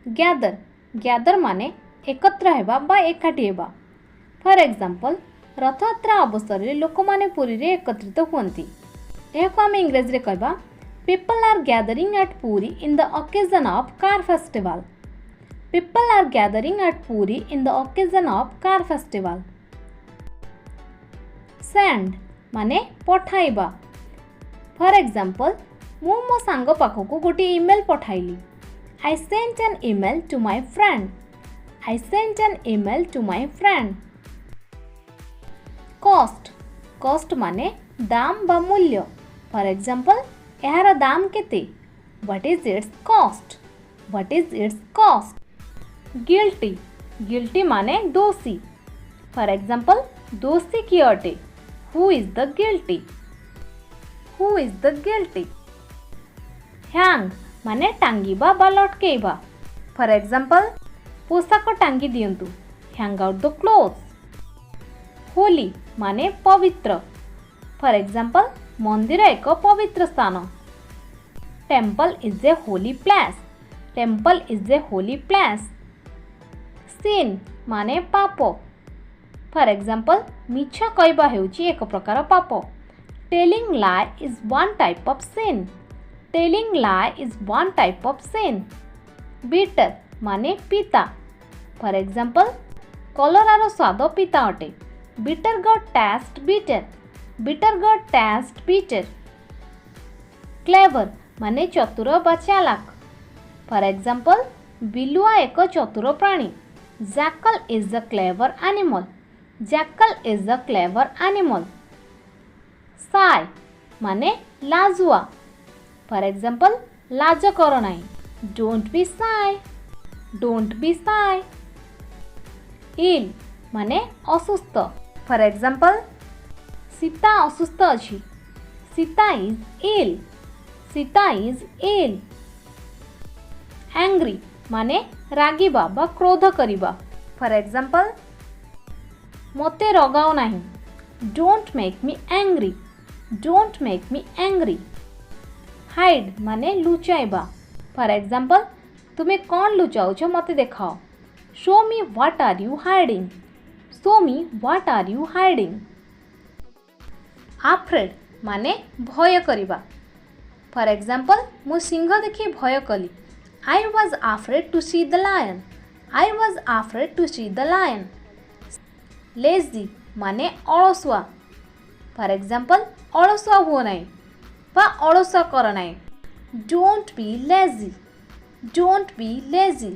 Gather gather माने एकत्र हेबा बा एकाठी हेबा। फॉर एग्जांपल रथयात्रा अवसर में लोक माने पुरी रे एकत्रित हुअन्ति। एहाको आमे इंग्रजी रे कहबा people are gathering at Puri in the occasion of car festival. People are gathering at Puri in the occasion of car festival. Send माने पठाइबा। फॉर एग्जांपल मु मो सांग पाखकु गोटे ईमेल पठाइली। I sent an email to my friend. I sent an email to my friend. Cost cost माने दाम बा मूल्य। फॉर एग्जांपल एहार दाम केते? What is its cost? What is its cost? Guilty guilty माने दोषी। फॉर एग्जांपल दोषी किए अटे? Who is the guilty? Who is the guilty? Hang माने टांगिबा बा लटकेइबा। फॉर एग्जांपल पोशाक टांगी दियंतु। Hang out the clothes. Holy माने पवित्र। फॉर एग्जांपल मंदिर एक पवित्र स्थान। Temple is a holy place. Temple is a holy place. Sin माने पाप। फॉर एग्जांपल मिछ कहबा हेउची एक प्रकार पाप। Telling lie is one type of sin. Telling lie is one type of sin. Bitter माने पीता। For example कलरार स्वाद पीता अटे। Bitter got taste bitter. Bitter got taste bitter. Clever माने चतुर बा चालाक। For example बिलुआ एक चतुर प्राणी। Jackal is a clever animal. Jackal is a clever animal. Shy माने लाजुआ। फॉर एग्जांपल लाज कर नाही। Don't be shy. Don't be shy. Ill माने असुस्थ। फॉर एग्जांपल सीता असुस्थ अछि। Sita is ill. Sita is ill. Angry माने रागिबा बा क्रोध करिबा। फॉर एग्जांपल मते रगाओ नाही। Don't make me angry. Don't make me angry. Hide माने लुचाइबा। फॉर एग्जांपल तुम्हें कौन लुचाउछ मते देखाओ। Show me what are you hiding. Show me what are you hiding. Afraid माने भय करिबा। फॉर एग्जांपल मु सिंह देखि भय कली। I was afraid to see the lion. I was afraid to see the lion. Lazy माने अलसुआ। फॉर एग्जांपल अलसुआ हुओ नाही बा अलस कर नाही। Don't be lazy. Don't be lazy.